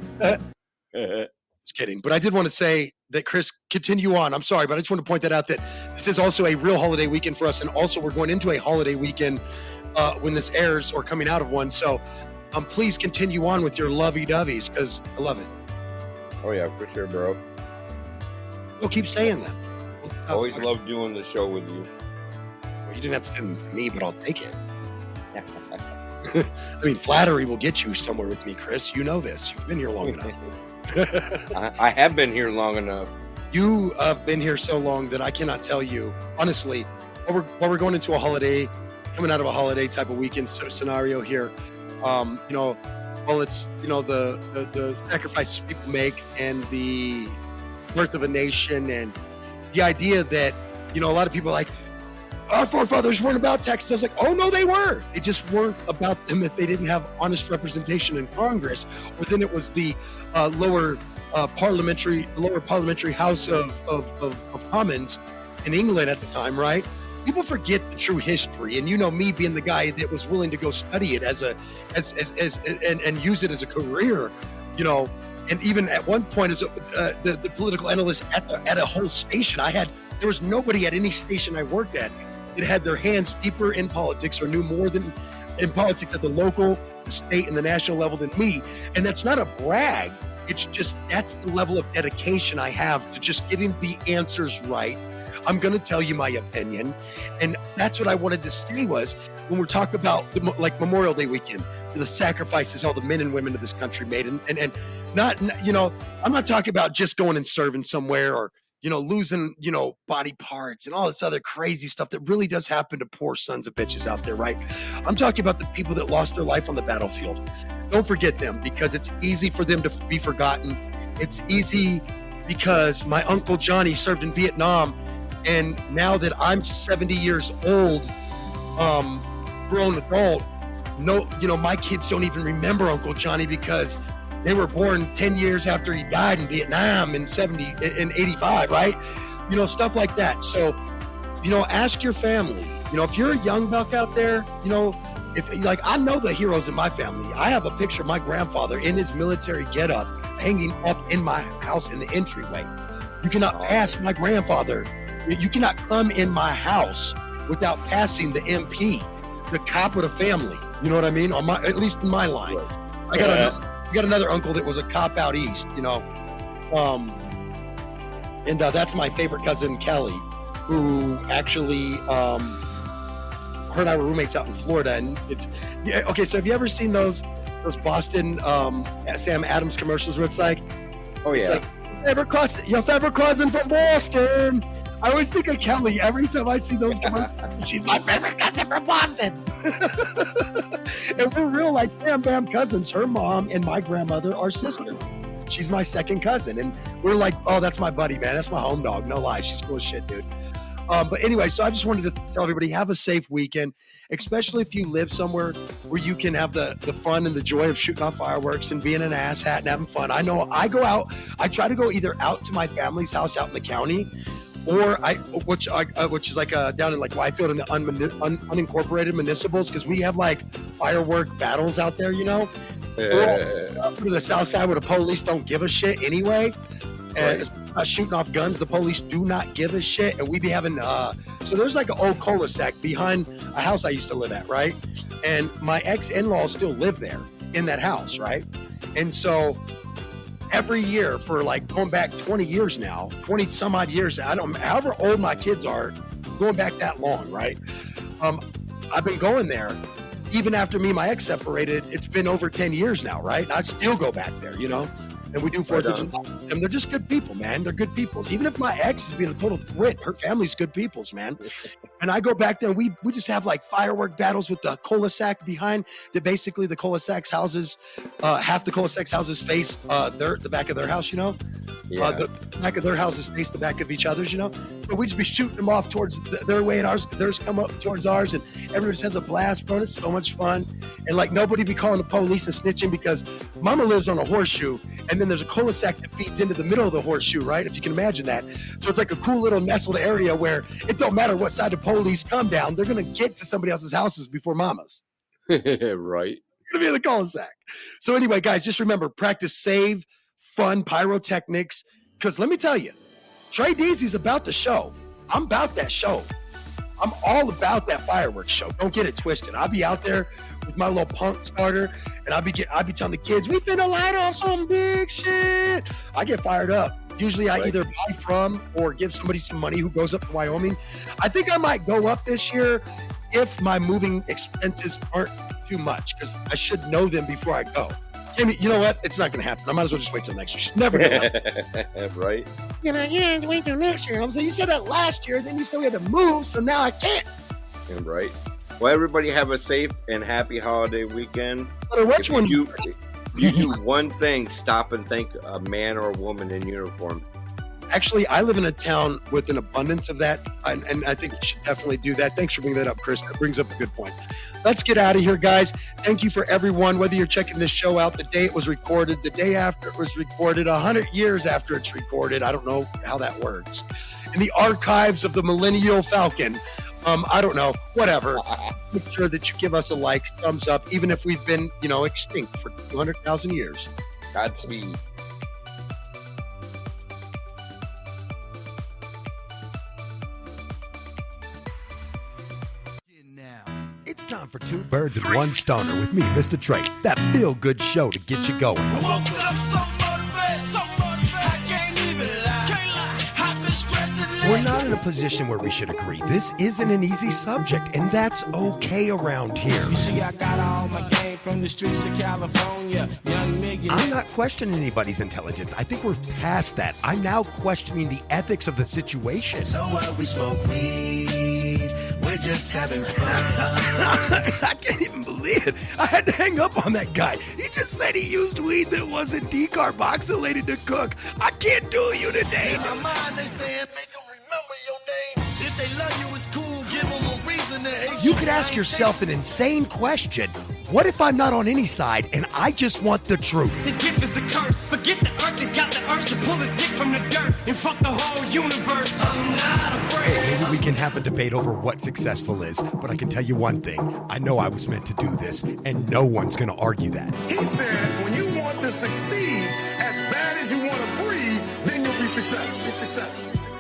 Just kidding. But I did want to say that, Chris, continue on. I'm sorry, but I just want to point that out, that this is also a real holiday weekend for us. And also we're going into a holiday weekend when this airs, or coming out of one. So please continue on with your lovey-doveys, because I love it. Oh, yeah, for sure, bro. We'll keep saying that. Always love doing the show with you. Well, you didn't have to send me, but I'll take it. I mean, flattery will get you somewhere with me, Chris. You know this. You've been here long enough. I have been here long enough. You have been here so long that I cannot tell you, honestly, while we're going into a holiday, coming out of a holiday type of weekend scenario here, it's, the sacrifices people make and the birth of a nation, and the idea that, a lot of people are like, our forefathers weren't about taxes. I was like, oh no, they were. They just weren't about them if they didn't have honest representation in Congress, or then it was the lower parliamentary House of Commons in England at the time, right? People forget the true history, and me being the guy that was willing to go study it and use it as a career, and even at one point as the political analyst at a whole station, there was nobody at any station I worked at that had their hands deeper in politics or knew more than in politics at the local, the state, and the national level than me. And that's not a brag. It's just, that's the level of dedication I have to just getting the answers right. I'm going to tell you my opinion. And that's what I wanted to say was, when we're talking about like Memorial Day weekend, the sacrifices all the men and women of this country made, and not, I'm not talking about just going and serving somewhere, or losing, body parts and all this other crazy stuff that really does happen to poor sons of bitches out there, right? I'm talking about the people that lost their life on the battlefield. Don't forget them, because it's easy for them to be forgotten. It's easy because my Uncle Johnny served in Vietnam, and now that I'm 70 years old, grown adult, my kids don't even remember Uncle Johnny because they were born 10 years after he died in Vietnam in 85, right? Stuff like that. So, ask your family. If you're a young buck out there, I know the heroes in my family. I have a picture of my grandfather in his military getup hanging up in my house in the entryway. You cannot pass my grandfather. You cannot come in my house without passing the MP. the cop of the family. You know what I mean? At least in my line. Right. I got another uncle that was a cop out east, you know. And that's my favorite cousin, Kelly, who actually, her and I were roommates out in Florida. And okay, so have you ever seen those Boston Sam Adams commercials where it's like, Oh, yeah. it's like, your favorite cousin from Boston. I always think of Kelly every time I see those commercials. She's my favorite cousin from Boston. And we're real like bam cousins. Her mom and my grandmother are sisters. She's my second cousin. And we're like, oh, that's my buddy, man. That's my home dog. No lie. She's cool as shit, dude. But anyway, so I just wanted to tell everybody, have a safe weekend, especially if you live somewhere where you can have the fun and the joy of shooting off fireworks and being an asshat and having fun. I know I go out, I try to go either out to my family's house out in the county, or which is like down in like Whitefield in the unincorporated municipals, because we have like firework battles out there, you know. Up to the south side where the police don't give a shit anyway. And it's not shooting off guns. The police do not give a shit. And we be having, so there's like an old cul-de-sac behind a house I used to live at, right? And my ex-in-laws still live there in that house, right? And so every year for like going back 20 years now, 20 some odd years, however old my kids are, going back that long, right? I've been going there. Even after me and my ex separated, it's been over 10 years now, right? And I still go back there, you know? And we do 4th of July. And they're just good people, man. They're good peoples. Even if my ex is being a total threat, her family's good peoples, man. And I go back there and we just have like firework battles with the cul-de-sac behind. That basically the cul-de-sac houses, half the cul-de-sac houses face the back of their house, you know? Yeah. The back of their houses face the back of each other's, you know? So we just be shooting them off towards their way and theirs come up towards ours, and everyone just has a blast, bro. It's so much fun. And like nobody be calling the police and snitching, because mama lives on a horseshoe, and then there's a cul-de-sac that feeds into the middle of the horseshoe, right? If you can imagine that. So it's like a cool little nestled area where it don't matter what side the police come down, they're gonna get to somebody else's houses before mama's. Right. Gonna be in the cul-de-sac. So anyway, guys, just remember, practice safe, fun pyrotechnics, because let me tell you, Trey Deasy's about the show. I'm about that show. I'm all about that fireworks show. Don't get it twisted. I'll be out there with my little punk starter, and I'll be telling the kids, we finna light off some big shit. I get fired up. Usually I either buy from or give somebody some money who goes up to Wyoming. I think I might go up this year if my moving expenses aren't too much, because I should know them before I go. Kimmy, you know what? It's not going to happen. I might as well just wait till next year. She's never going to happen. Right. You know, you have to wait till next year. I'm saying, you said that last year, then you said we had to move, so now I can't. Right. Well, everybody have a safe and happy holiday weekend. Which one? You do one thing, stop and thank a man or a woman in uniform. Actually, I live in a town with an abundance of that, and I think you should definitely do that. Thanks for bringing that up, Chris. That brings up a good point. Let's get out of here, guys. Thank you for everyone, whether you're checking this show out the day it was recorded, the day after it was recorded, 100 years after it's recorded. I don't know how that works. In the archives of the Millennial Falcon. I don't know, whatever. Make sure that you give us a like, thumbs up, even if we've been, extinct for 200,000 years. Godspeed. It's time for Two Birds and One Stoner with me, MistaTre. That feel-good show to get you going. I woke up so motivated, I can't even lie. I've been stressing. We're not in a position where we should agree. This isn't an easy subject, and that's okay around here. You see, I got all my game from the streets of California. Young nigga. I'm not questioning anybody's intelligence. I think we're past that. I'm now questioning the ethics of the situation. So what, we smoke weed, we're just having fun. I can't even believe it. I had to hang up on that guy. He just said he used weed that wasn't decarboxylated to cook. I can't do you today. In my mind, they saying, make them remember your name. If they love you, it's cool. Give them a reason to hate you. You could ask yourself an insane question. What if I'm not on any side and I just want the truth? His gift is a curse. Forget the earth, he's got the urge to pull his dick from the dirt and fuck the whole universe. I'm not afraid. Maybe we can have a debate over what successful is, but I can tell you one thing. I know I was meant to do this, and no one's going to argue that. He said, when you want to succeed as bad as you want to breathe, then you'll be successful.